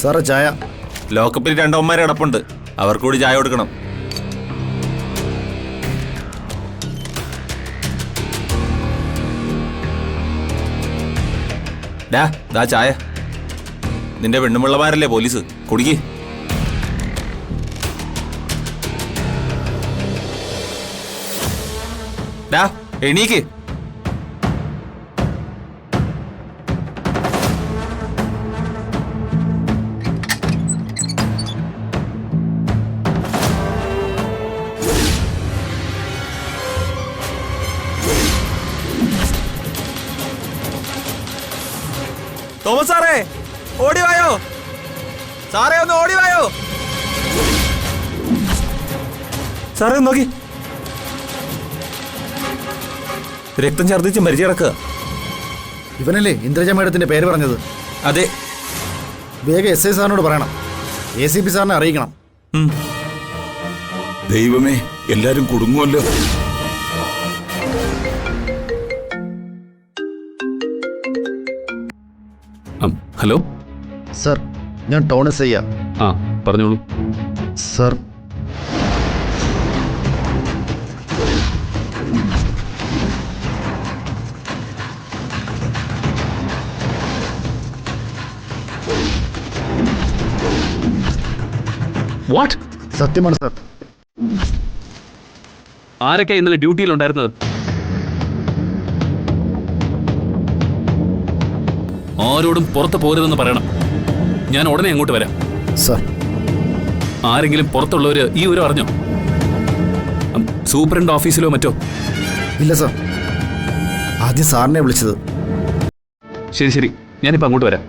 സാറേ ചായ. ലോക്കപ്പിൽ രണ്ടോന്മാരെ അടപ്പുണ്ട്, അവർക്ക് കൂടി ചായ കൊടുക്കണം. ദാ ചായ. നിന്റെ പെണ്ണുമുള്ളമാരല്ലേ പോലീസ്, കുടിക്ക്. എണീക്ക്. തോമസ് സാറേ, ഓടിവായോ സാറേ, ഒന്ന് ഓടിവായോ സാറേ. ഒന്ന് നോക്കി, രക്തം ഛർദ്ദിച്ച് മരിച്ചു കിടക്കുക. ഇവനല്ലേ ഇന്ദ്രജ മേഡത്തിന്റെ പേര് പറഞ്ഞത്? അതെ. വേഗം SI സാറിനോട് പറയണം, ACP സാറിനെ അറിയിക്കണം. ദൈവമേ, എല്ലാരും കുടുങ്ങുമല്ലോ. ഹലോ സർ, ഞാൻ ടൗൺ SI. ആ പറഞ്ഞോളൂ സർ. വാട്ട്? സത്യമാണ് സർ. ആരൊക്കെ ഇന്നലെ ഡ്യൂട്ടിയിലുണ്ടായിരുന്നത്? ആരോടും പുറത്ത് പോരുതെന്ന് പറയണം. ഞാൻ ഉടനെ അങ്ങോട്ട് വരാം സർ. ആരെങ്കിലും പുറത്തുള്ളവര് ഈ ഒരു അറിഞ്ഞോ? സൂപ്രണ്ട് ഓഫീസിലോ മറ്റോ? ഇല്ല സർ, ആദ്യം സാറിനെ വിളിച്ചത്. ശരി ശരി, ഞാനിപ്പോൾ അങ്ങോട്ട് വരാം.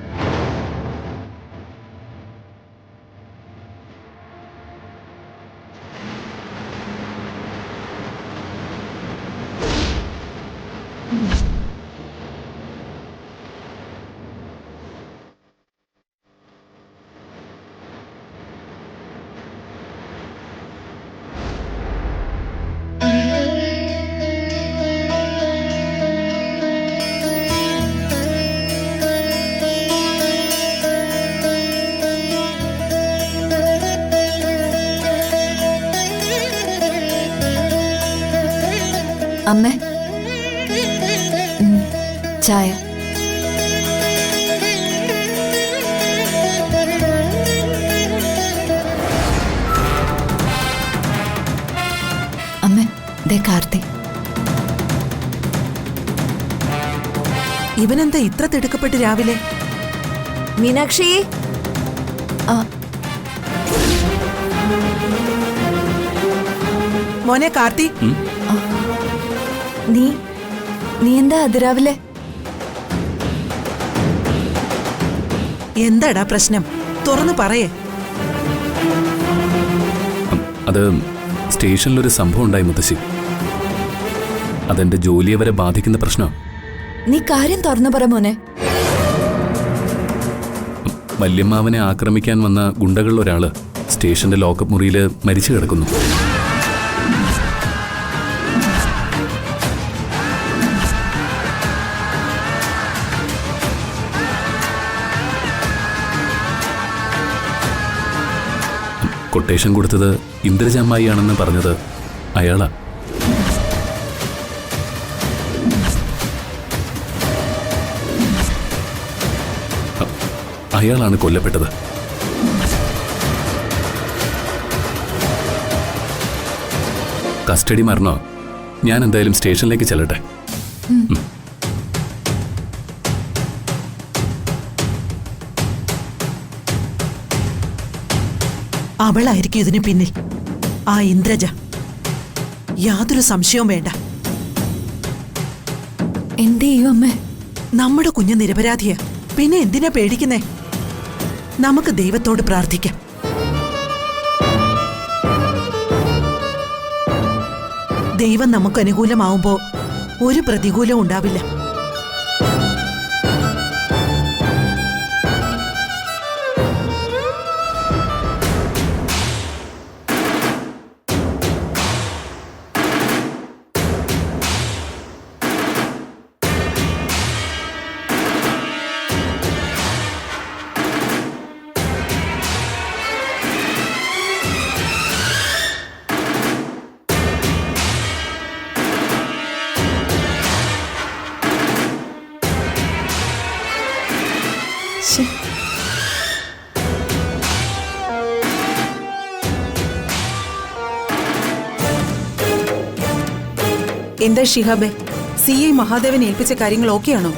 അമ്മേ, ചായ. അമ്മേ, ദേ കാർത്തി. ഇവനെന്താ ഇത്ര തിടുക്കപ്പെട്ട് രാവിലെ? മീനാക്ഷി. മോനെ കാർത്തി, നീ എന്താ അതിരാവിലെ? എന്താടാ പ്രശ്നം? തുറന്നു പറയേ. അത് സ്റ്റേഷനിലൊരു സംഭവം ഉണ്ടായി മുത്തശ്ശി. അതെന്റെ ജോലിയെ വരെ ബാധിക്കുന്ന പ്രശ്നം. നീ കാര്യം തുറന്നു പറ മോനെ. വല്യമ്മാവനെ ആക്രമിക്കാൻ വന്ന ഗുണ്ടകളിൽ ഒരാള് സ്റ്റേഷന്റെ ലോക്കപ്പ് മുറിയിൽ മരിച്ചു കിടക്കുന്നു. കൊട്ടേഷൻ കൊടുത്തത് ഇന്ദ്രജാമ്മായിയാണെന്ന് പറഞ്ഞത് അയാളാ. അയാളാണ് കൊല്ലപ്പെട്ടത്. കസ്റ്റഡി മരണോ? ഞാൻ എന്തായാലും സ്റ്റേഷനിലേക്ക് ചെല്ലട്ടെ. അവളായിരിക്കും ഇതിന് പിന്നിൽ, ആ ഇന്ദ്രജ. യാതൊരു സംശയവും വേണ്ട. എന്ത് ചെയ്യും അമ്മേ? നമ്മുടെ കുഞ്ഞ് നിരപരാധിയാ, പിന്നെ എന്തിനാ പേടിക്കുന്നേ? നമുക്ക് ദൈവത്തോട് പ്രാർത്ഥിക്കാം. ദൈവം നമുക്ക് അനുകൂലമാവുമ്പോ ഒരു പ്രതികൂലവും ഉണ്ടാവില്ല. ശ്ശെ. എന്താ ഷിഹാബെ, CI മഹാദേവൻ ഏൽപ്പിച്ച കാര്യങ്ങൾ ഓക്കെയാണോ?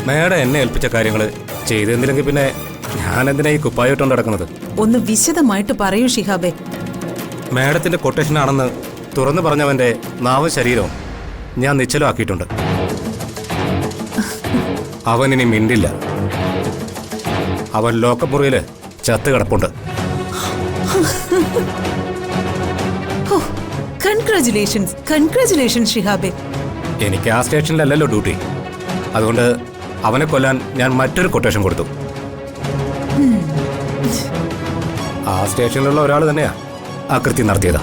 മേഡം എന്നെ ഏൽപ്പിച്ച കാര്യങ്ങൾ ചെയ്തെന്നില്ലെങ്കിൽ പിന്നെ ഞാൻ എന്തിനാ ഈ കുപ്പായിട്ടോണ്ട് നടക്കുന്നത്? ഒന്ന് വിശദമായിട്ട് പറയൂ ഷിഹാബെ. മേഡത്തിന്റെ കൊട്ടേഷൻ ആണെന്ന് തുറന്നു പറഞ്ഞവന്റെ നാവും ശരീരവും ഞാൻ നിശ്ചലമാക്കിയിട്ടുണ്ട്. അവൻ ഇനി മിണ്ടില്ല. അവൻ ലോക്കപ്പ് മുറിയിൽ ചത്ത് കിടപ്പുണ്ട്. കൺഗ്രാചുലേഷൻസ് ഷിഹാബെ. എനിക്ക് ആ സ്റ്റേഷനിലല്ലല്ലോ ഡ്യൂട്ടി. അതുകൊണ്ട് അവനെ കൊല്ലാൻ ഞാൻ മറ്റൊരു കൊട്ടേഷൻ കൊടുത്തു. ആ സ്റ്റേഷനിലുള്ള ഒരാൾ തന്നെയാ ആ കൃത്യം നടത്തിയതാ.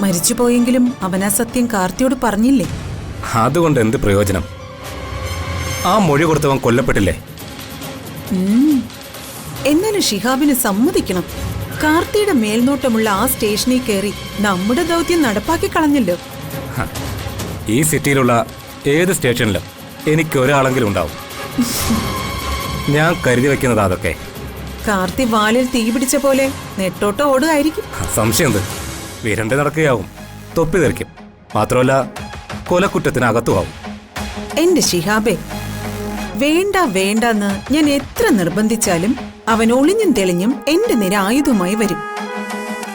മരിച്ചുപോയെങ്കിലും അവനാ സത്യം കാർത്തിയോട് പറഞ്ഞില്ലേ? അതുകൊണ്ട് എന്ത് പ്രയോജനം? ആ മൊഴി കൊടുത്തവൻ കൊല്ലപ്പെട്ടില്ലേ? എന്നാലും ഷിഹാബിന് സമ്മതിക്കണം. കാർത്തിയുടെ മേൽനോട്ടമുള്ള ആ സ്റ്റേഷനിൽ കയറി നമ്മുടെ ദൗത്യം നടപ്പാക്കി കളഞ്ഞല്ലോ. ഈ സിറ്റിയിലുള്ള ഏത് സ്റ്റേഷനിലും എനിക്ക് ഒരാളെങ്കിലും ഉണ്ടാവും. ഞാൻ കരുതി വെക്കുന്നത് അതൊക്കെ. കാർത്തി വാലിൽ തീ പിടിച്ച പോലെ നെട്ടോട്ടോ ഓടുകയായിരിക്കും. സംശയം എന്ത്? വിരണ്ട് നടക്കുകയാവും, തൊപ്പി തെറിക്കും. മാത്രമല്ല കൊലക്കുറ്റത്തിനകത്തുമാവും. എന്റെ ഷിഹാബെ, വേണ്ടെന്ന് ഞാൻ എത്ര നിർബന്ധിച്ചാലും അവൻ ഒളിഞ്ഞും തെളിഞ്ഞും എന്റെ നേരെ ആയുധമായി വരും.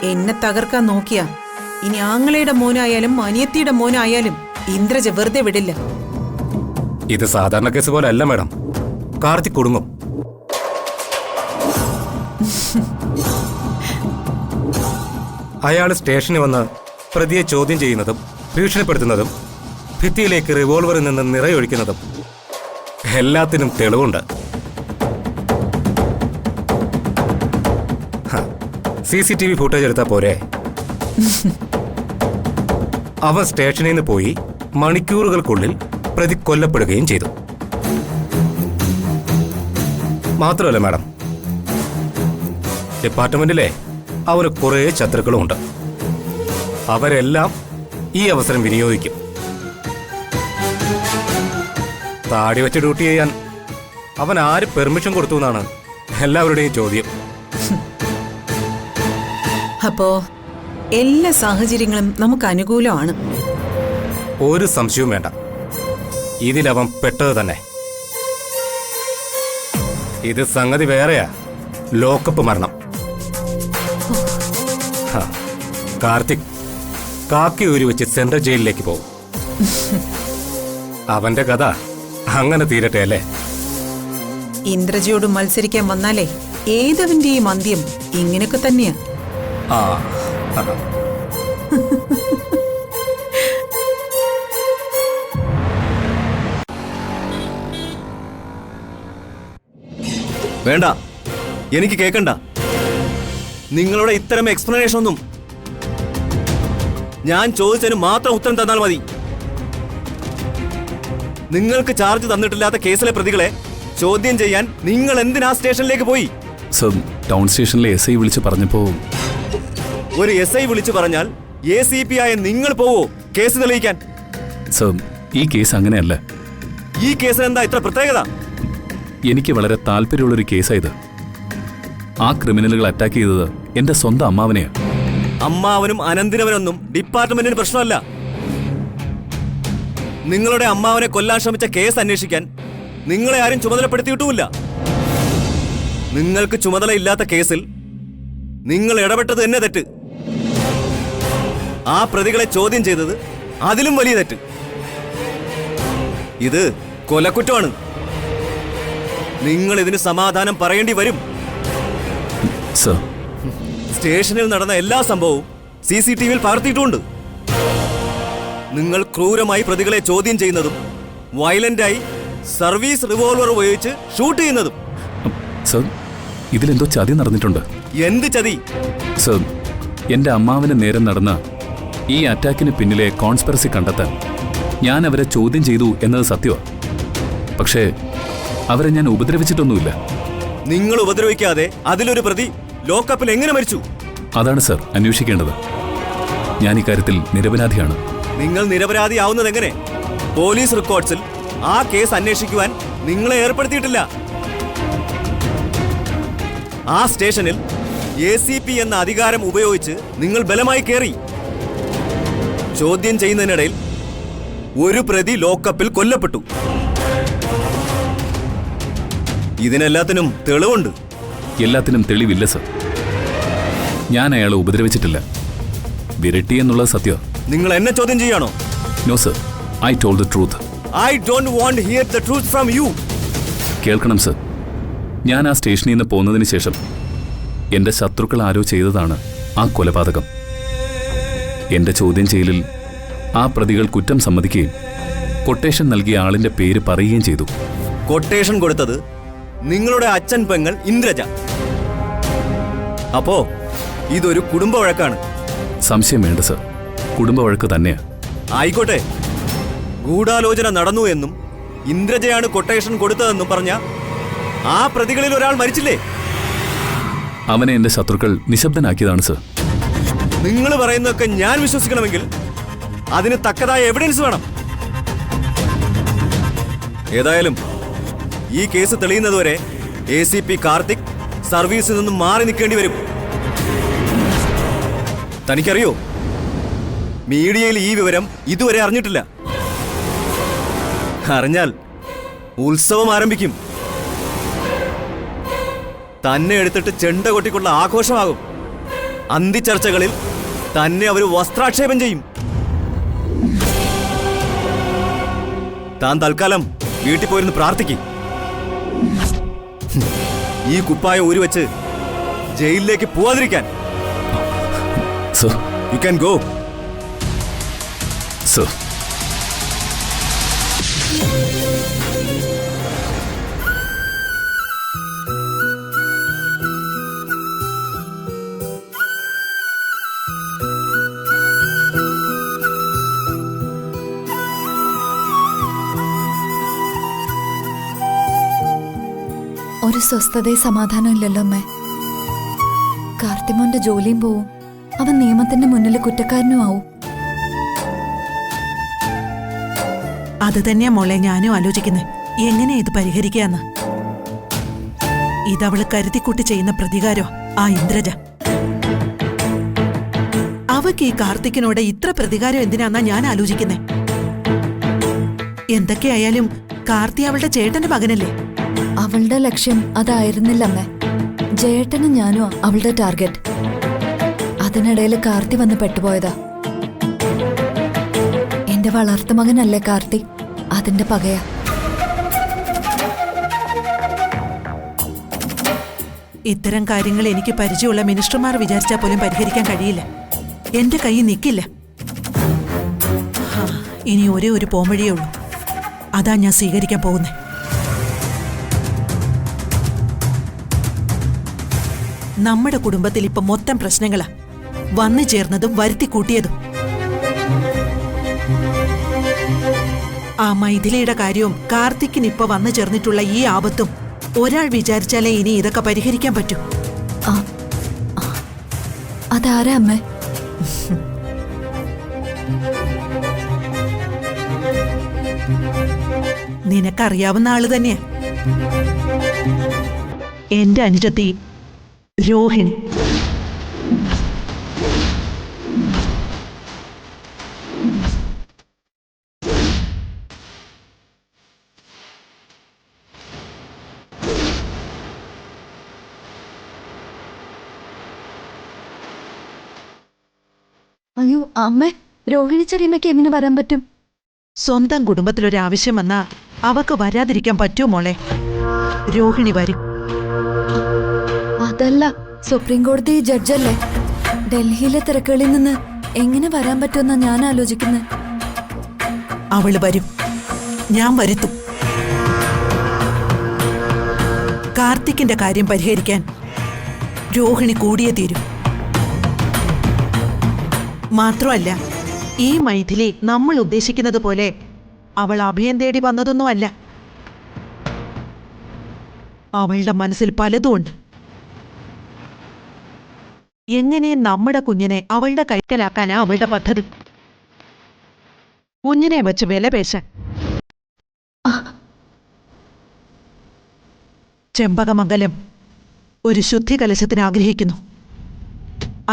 എന്നെ തകർക്കാൻ നോക്കിയാ ഇനി ആങ്ങളയുടെ മോനായാലും അനിയത്തിയുടെ മോനായാലും ഇന്ദ്രജ വെറുതെ വിടില്ല. ഇത് സാധാരണ കേസ് പോലെ അല്ല മാഡം. കാർത്തിക് കുടുങ്ങും. അയാൾ സ്റ്റേഷനിൽ വന്ന് പ്രതിയെ ചോദ്യം ചെയ്യുന്നതും ഭീഷണിപ്പെടുത്തുന്നതും ഭിത്തിയിലേക്ക് റിവോൾവറിൽ നിന്ന് നിറയൊഴിക്കുന്നതും എല്ലാത്തിനും തെളിവുണ്ട്. CCTV ഫുട്ടേജ് എടുത്താൽ പോരെ? അവൻ സ്റ്റേഷനിൽ നിന്ന് പോയി മണിക്കൂറുകൾക്കുള്ളിൽ പ്രതി കൊല്ലപ്പെടുകയും ചെയ്തു. മാത്രമല്ല മാഡം, ഡിപ്പാർട്ട്മെന്റിലെ അവന് കുറേ ശത്രുക്കളുമുണ്ട്. അവരെല്ലാം ഈ അവസരം വിനിയോഗിക്കും. താടി വെച്ച് ഡ്യൂട്ടി ചെയ്യാൻ അവൻ ആര് പെർമിഷൻ കൊടുത്തു എന്നാണ് എല്ലാവരുടെയും ചോദ്യം. അപ്പോ എല്ലാ സാഹചര്യങ്ങളും നമുക്ക് അനുകൂലമാണ്. ഒരു സംശയവും വേണ്ട, ഇതിലവൻ പെട്ടത് തന്നെ. ഇത് സംഗതി വേറെയാ, ലോക്കപ്പ് മരണം. കാർത്തിക് കാക്കി ഊരി വെച്ച് സെൻട്രൽ ജയിലിലേക്ക് പോകും. അവന്റെ കഥ അങ്ങനെ തീരട്ടെ അല്ലേ? ഇന്ദ്രജയോട് മത്സരിക്കാൻ വന്നാലേ ഏതവന്റെയും അന്ത്യം ഇങ്ങനെയൊക്കെ തന്നെയാ. ആ വേണ്ട, എനിക്ക് കേൾക്കണ്ട. നിങ്ങളുടെ ഇത്തരം എക്സ്പ്ലനേഷൻ ഒന്നും. ഞാൻ ചോദിച്ചതിന് മാത്രം ഉത്തരം തന്നാൽ മതി. നിങ്ങൾക്ക് ചാർജ് തന്നിട്ടില്ലാത്ത കേസിലെ പ്രതികളെ ചോദ്യം ചെയ്യാൻ നിങ്ങൾ എന്തിനാ സ്റ്റേഷനിലേക്ക് പോയി? സർ, ടൗൺ സ്റ്റേഷനിലെ SI വിളിച്ച് പറഞ്ഞപ്പോ ഒരു SI വിളിച്ചു പറഞ്ഞാൽ ACP ആയ നിങ്ങൾ പോവോ കേസ് തെളിയിക്കാൻ? സർ, ഈ കേസ് അങ്ങനെയല്ല. ഈ കേസിന് എന്താ ഇത്ര പ്രത്യേകത? എനിക്ക് വളരെ താല്പര്യമുള്ളൊരു കേസായത്. ആ ക്രിമിനലുകൾ അറ്റാക്ക് ചെയ്തത് എന്റെ സ്വന്തം അമ്മാവനെയാണ്. അമ്മാവനും അനന്തിനവനൊന്നും ഡിപ്പാർട്ട്മെന്റിന് പ്രശ്നമല്ല. നിങ്ങളുടെ അമ്മാവനെ കൊല്ലാൻ ശ്രമിച്ച കേസ് അന്വേഷിക്കാൻ നിങ്ങളെ ആരും ചുമതലപ്പെടുത്തിയിട്ടുമില്ല. നിങ്ങൾക്ക് ചുമതലയില്ലാത്ത കേസിൽ നിങ്ങൾ ഇടപെട്ടത് തന്നെ തെറ്റ്. ആ പ്രതികളെ ചോദ്യം ചെയ്തത് അതിലും വലിയ തെറ്റ്. ഇത് കൊലക്കുറ്റമാണ്. നിങ്ങൾ ഇതിന് സമാധാനം പറയേണ്ടി വരും. സർ, സ്റ്റേഷനിൽ നടന്ന എല്ലാ സംഭവവും CCTVയിൽ പകർത്തിയിട്ടുമുണ്ട്. നിങ്ങൾ ക്രൂരമായി പ്രതികളെ ചോദ്യം ചെയ്യുന്നതും വയലന്റായി സർവീസ് റിവോൾവർ ഉപയോഗിച്ച് ഷൂട്ട് ചെയ്യുന്നതും. സർ, ഇതിലെന്തോ ചതി നടന്നിട്ടുണ്ട്. എന്ത് ചതി? സർ, എന്റെ അമ്മാവന് നേരം നടന്ന ഈ അറ്റാക്കിന് പിന്നിലെ കോൺസ്പിറസി കണ്ടെത്താൻ ഞാൻ അവരെ ചോദ്യം ചെയ്തു എന്നത് സത്യമാണ്. പക്ഷേ അവരെ ഞാൻ ഉപദ്രവിച്ചിട്ടൊന്നുമില്ല. നിങ്ങൾ ഉപദ്രവിക്കാതെ അതിലൊരു പ്രതി ലോക്കപ്പിൽ എങ്ങനെ മരിച്ചു? അതാണ് സർ അന്വേഷിക്കേണ്ടത്. ഞാൻ ഇക്കാര്യത്തിൽ നിരപരാധിയാണ്. നിങ്ങൾ നിരപരാധിയാവുന്നത് എങ്ങനെ? പോലീസ് റെക്കോർഡ്സിൽ ആ കേസ് അന്വേഷിക്കുവാൻ നിങ്ങളെ ഏർപ്പെടുത്തിയിട്ടില്ല. ആ സ്റ്റേഷനിൽ ACP എന്ന അധികാരം ഉപയോഗിച്ച് നിങ്ങൾ ബലമായി കയറി. ചോദ്യം ചെയ്യുന്നതിനിടയിൽ ഒരു പ്രതി ലോക്കപ്പിൽ കൊല്ലപ്പെട്ടു. ഇതിനെല്ലാത്തിനും തെളിവുണ്ട്. എല്ലാത്തിനും തെളിവില്ല സർ. ഞാൻ അയാളെ ഉപദ്രവിച്ചിട്ടില്ല. വിരട്ടി എന്നുള്ളത് സത്യം. നിങ്ങൾ എന്നെ ചോദ്യം ചെയ്യാണോ? No sir, I told the truth. I don't want to hear the truth from you. കേൾക്കണം സർ, ഞാൻ ആ സ്റ്റേഷനിൽ നിന്ന് പോന്നതിന് ശേഷം എന്റെ ശത്രുക്കൾ ആരോ ചെയ്തതാണ് ആ കൊലപാതകം. എന്റെ ചോദ്യം ചെയ്യലിൽ ആ പ്രതികൾ കുറ്റം സമ്മതിക്കുകയും കൊട്ടേഷൻ നൽകിയ ആളിന്റെ പേര് പറയുകയും ചെയ്തു. കൊട്ടേഷൻ കൊടുത്തത് നിങ്ങളുടെ അച്ഛൻ പെങ്ങൾ ഇന്ദ്രജ. അപ്പോ ഇതൊരു കുടുംബ വഴക്കാണ്. സംശയം വേണ്ട സർ, കുടുംബ വഴക്ക് തന്നെയാ. ആയിക്കോട്ടെ, ഗൂഢാലോചന നടന്നു എന്നും ഇന്ദ്രജയാണ് കൊട്ടേഷൻ കൊടുത്തതെന്നും പറഞ്ഞ ആ പ്രതികളിൽ ഒരാൾ മരിച്ചില്ലേ? അവനെ എന്റെ ശത്രുക്കൾ നിശബ്ദനാക്കിയതാണ് സർ. നിങ്ങൾ പറയുന്നതൊക്കെ ഞാൻ വിശ്വസിക്കണമെങ്കിൽ അതിന് തക്കതായ എവിഡൻസ് വേണം. ഏതായാലും ഈ കേസ് തെളിയുന്നതുവരെ ACP കാർത്തിക് സർവീസിൽ നിന്നും മാറി നിൽക്കേണ്ടി വരും. തനിക്കറിയോ, മീഡിയയിൽ ഈ വിവരം ഇതുവരെ അറിഞ്ഞിട്ടില്ല. അറിഞ്ഞാൽ ഉത്സവം ആരംഭിക്കും. തന്നെ എടുത്തിട്ട് ചെണ്ട കൊട്ടിക്കുള്ള ആഘോഷമാകും. അന്തിച്ചർച്ചകളിൽ തന്നെ അവർ വസ്ത്രാക്ഷേപം ചെയ്യും. താൻ തൽക്കാലം വീട്ടിൽ പോയിരുന്ന് പ്രാർത്ഥിക്കും. ഈ കുപ്പായം ഊരിവെച്ച് ജയിലിലേക്ക് പോവാതിരിക്കാൻ. Sir, you can go. Sir. ഒരു സ്വസ്ഥതയും സമാധാനം ഇല്ലല്ലോ അമ്മേ. കാർത്തിമോന്റെ ജോലിയും പോവും, അവൻ നിയമത്തിന്റെ മുന്നിൽ കുറ്റക്കാരനും ആവും. അത് തന്നെയാ മോളെ ഞാനും ആലോചിക്കുന്നത്. എങ്ങനെ ഇത് പരിഹരിക്കാന്ന്. ഇതവള് കരുതിക്കൂട്ടി ചെയ്യുന്ന പ്രതികാരോ ആ ഇന്ദ്രജ. അവക്ക് ഈ കാർത്തിക്കിനോട് ഇത്ര പ്രതികാരം എന്തിനാന്നാ ഞാൻ ആലോചിക്കുന്നേ. എന്തൊക്കെയായാലും കാർത്തി അവളുടെ ചേട്ടന്റെ മകനല്ലേ. അവളുടെ ലക്ഷ്യം അതായിരുന്നില്ല അമ്മേ. ജയേട്ടനും ഞാനും അവളുടെ ടാർഗറ്റ്. അതിനിടയിൽ കാർത്തി വന്ന് പെട്ടുപോയതാ. എന്റെ വളർത്തുമകനല്ലേ കാർത്തി, അതിന്റെ പകയാ. ഇത്തരം കാര്യങ്ങൾ എനിക്ക് പരിചയമുള്ള മിനിസ്റ്റർമാർ വിചാരിച്ചാൽ പോലും പരിഹരിക്കാൻ കഴിയില്ല. എന്റെ കൈ നിൽക്കില്ല. ഇനി ഒരേ ഒരു പോംവഴിയേ ഉള്ളൂ. അതാ ഞാൻ സ്വീകരിക്കാൻ പോകുന്നേ. നമ്മുടെ കുടുംബത്തിൽ ഇപ്പൊ മൊത്തം പ്രശ്നങ്ങളാ. വന്നു ചേർന്നതും വരുത്തി കൂട്ടിയതും. ആ മൈഥിലിയുടെ കാര്യവും കാർത്തിക്കിന് ഇപ്പൊ വന്നു ചേർന്നിട്ടുള്ള ഈ ആപത്തും ഒരാൾ വിചാരിച്ചാലേ ഇനി ഇതൊക്കെ പരിഹരിക്കാൻ പറ്റൂ. അതാരാ അമ്മേ? നിനക്കറിയാവുന്ന ആള് തന്നെയാ. എന്റെ അനുജത്തി രോഹിണി. അയ്യോ അമ്മേ, രോഹിണി ചെറിയമ്മയ്ക്ക് എങ്ങനെ വരാൻ പറ്റും? സ്വന്തം കുടുംബത്തിലൊരാവശ്യം വന്നാ അവക്ക് വരാതിരിക്കാൻ പറ്റുമോ മോളെ? രോഹിണി വരും. അതല്ല, സുപ്രീം കോടതി ജഡ്ജല്ലേ. ഡൽഹിയിലെ തിരക്കുകളിൽ നിന്ന് എങ്ങനെ വരാൻ പറ്റുമെന്നാ ഞാൻ ആലോചിക്കുന്നത്. അവള് വരും, ഞാൻ വരുത്തും. കാർത്തിക്കിന്റെ കാര്യം പരിഹരിക്കാൻ രോഹിണി കൂടിയേ തീരും. മാത്രമല്ല, ഈ മൈഥിലി നമ്മൾ ഉദ്ദേശിക്കുന്നത് പോലെ അവൾ അഭയം തേടി വന്നതൊന്നുമല്ല. അവളുടെ മനസ്സിൽ പലതുമുണ്ട്. എങ്ങനെ നമ്മുടെ കുഞ്ഞിനെ അവളുടെ കൈക്കലാക്കാനാ അവളുടെ പദ്ധതി. കുഞ്ഞിനെ വെച്ച് വില പേശാൻ. ചെമ്പകമംഗലം ഒരു ശുദ്ധി കലശത്തിന് ആഗ്രഹിക്കുന്നു.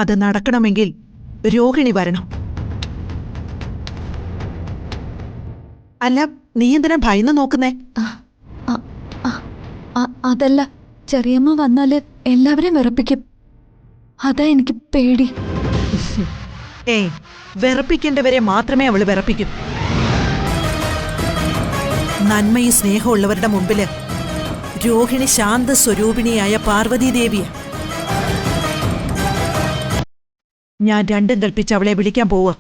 അത് നടക്കണമെങ്കിൽ രോഹിണി വരണം. അല്ല, നീ എന്തിനാ ഭയന്ന് നോക്കുന്നേ? അതല്ല, ചെറിയമ്മ വന്നാല് എല്ലാവരെയും വിറപ്പിക്കും. അതാ എനിക്ക് പേടി. ഏയ്, വിറപ്പിക്കേണ്ടവരെ മാത്രമേ അവള് വിറപ്പിക്കൂ. നന്മയും സ്നേഹമുള്ളവരുടെ മുമ്പില് രോഹിണി ശാന്ത സ്വരൂപിണിയായ പാർവതീദേവിയ. ഞാൻ രണ്ടും കൽപ്പിച്ച് അവളെ വിളിക്കാൻ പോവുക.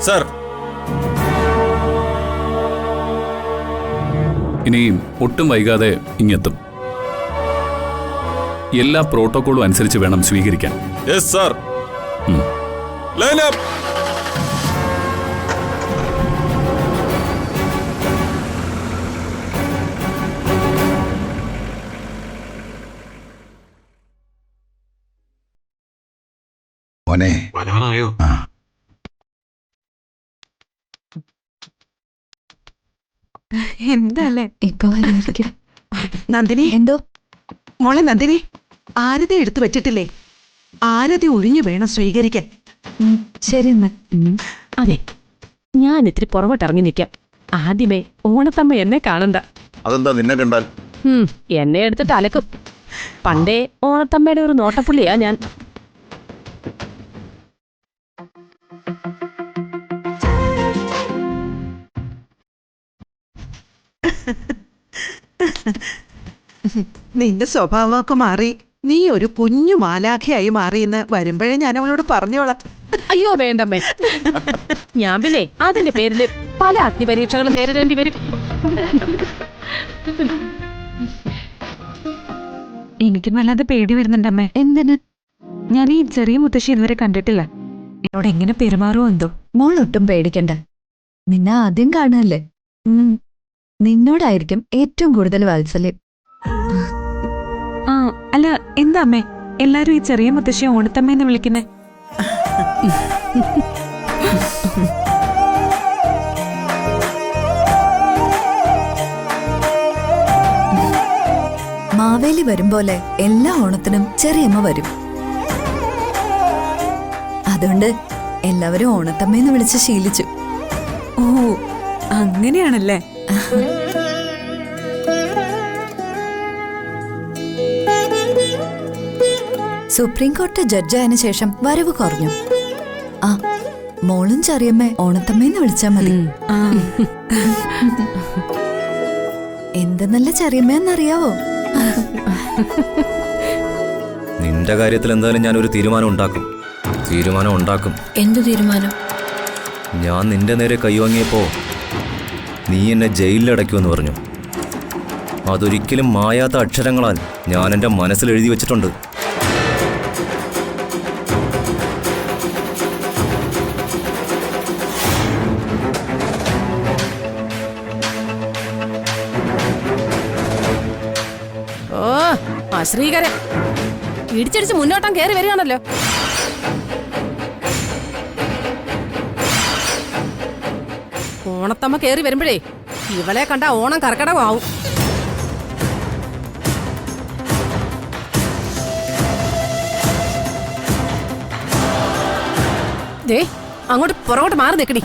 സർ, ഇനി ഒട്ടും വൈകാതെ ഇങ്ങെത്തും. എല്ലാ പ്രോട്ടോക്കോളും അനുസരിച്ച് വേണം സ്വീകരിക്കാൻ. Yes sir. Line up. മോനെ ആ എന്താല്ലേ ഇപ്പൊ വരായിരിക്കും. നന്ദിനി, എന്തോ മോളെ നന്ദിനി, ആരതി എടുത്തു വെച്ചിട്ടില്ലേ? ആരതി ഒഴിഞ്ഞു വേണം സ്വീകരിക്കാൻ. ശരി എന്നാ. അതെ, ഞാൻ ഇത്തിരി പുറകോട്ടിറങ്ങി നിൽക്കാം. ആദ്യമേ ഓണത്തമ്മ എന്നെ കാണണ്ട. അതെന്താ നിന്നെ കണ്ടാൽ? എന്നെ എടുത്തിട്ട് അലക്കും. പണ്ടേ ഓണത്തമ്മയുടെ ഒരു നോട്ടപ്പുള്ളിയാ ഞാൻ. നിന്റെ സ്വഭാവമൊക്കെ മാറി, നീ ഒരു കുഞ്ഞു മാലാഖയായി മാറിയെന്ന് വരുമ്പോഴേ ഞാൻ അവളോട് പറഞ്ഞോളാം. അയ്യോ വേണ്ടമ്മേ, ഞാൻ പിന്നെ അതിന്റെ പേരില് പല അഗ്നിപരീക്ഷകളും നേരിടേണ്ടി വരും. എനിക്ക് വല്ലാതെ പേടി വരുന്നുണ്ടമ്മേ. എന്തിന്? ഞാൻ ഈ ചെറിയ മുത്തശ്ശി ഇതുവരെ കണ്ടിട്ടില്ല. എന്നോട് എങ്ങനെ പെരുമാറുമോ എന്തോ. മോൾ ഒട്ടും പേടിക്കണ്ട. നിന്നെ ആദ്യം കാണുകയല്ലേ. നിന്നോടായിരിക്കും ഏറ്റവും കൂടുതൽ വാത്സല്യം. അല്ല, എന്താ അമ്മേ എല്ലാരും ഈ ചെറിയ മുത്തശ്ശിയെ ഓണത്തമ്മേന്ന് വിളിക്കുന്നേ? മാവേലി വരും പോലെ എല്ലാ ഓണത്തിനും ചെറിയമ്മ വരും. അതുകൊണ്ട് എല്ലാവരും ഓണത്തമ്മേന്ന് വിളിച്ച് ശീലിച്ചു. ഓ, അങ്ങനെയാണല്ലേ. സുപ്രീം കോടതി ജഡ്ജായതിനു ശേഷം വരവ് കുറഞ്ഞു. ആ, മോളും ചെറിയമ്മ ഓണത്തമ്മേന്ന് വിളിച്ചാ മതി. എന്ത് നല്ല ചെറിയമ്മയെന്നറിയാവോ? നിന്റെ കാര്യത്തിൽ എന്തായാലും ഞാനൊരു തീരുമാനം ഉണ്ടാക്കും. എന്ത് തീരുമാനം? ഞാൻ നിന്റെ നേരെ കൈവാങ്ങിയപ്പോ നീ എന്നെ ജയിലിലടയ്ക്കുമെന്ന് പറഞ്ഞു. അതൊരിക്കലും മായാത്ത അക്ഷരങ്ങളാൽ ഞാൻ എൻ്റെ മനസ്സിൽ എഴുതി വെച്ചിട്ടുണ്ട്. ഓ, അശ്രീകരൻ ഇടിച്ചടിച്ച് മുന്നോട്ടം കയറി വരികയാണല്ലോ. ഓണത്തമ്മ കയറി വരുമ്പോഴേ ഇവളെ കണ്ട ഓണം കർക്കടകമാവും. ദേ, അങ്ങോട്ട് പുറകോട്ട് മാറി നിൽക്കടി.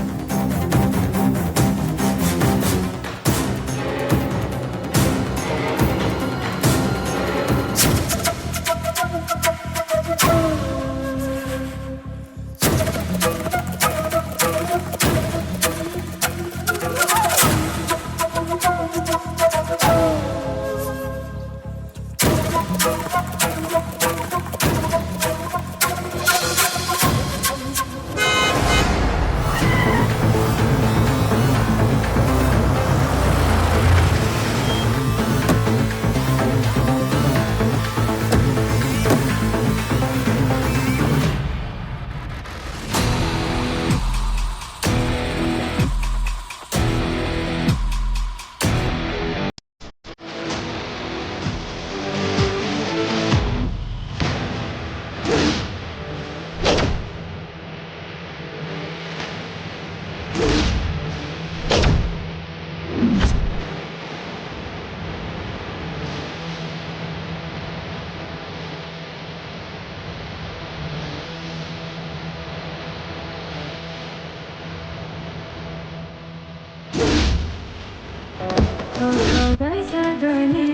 Ga sa ga ni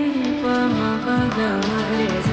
pa ma pa ga ma re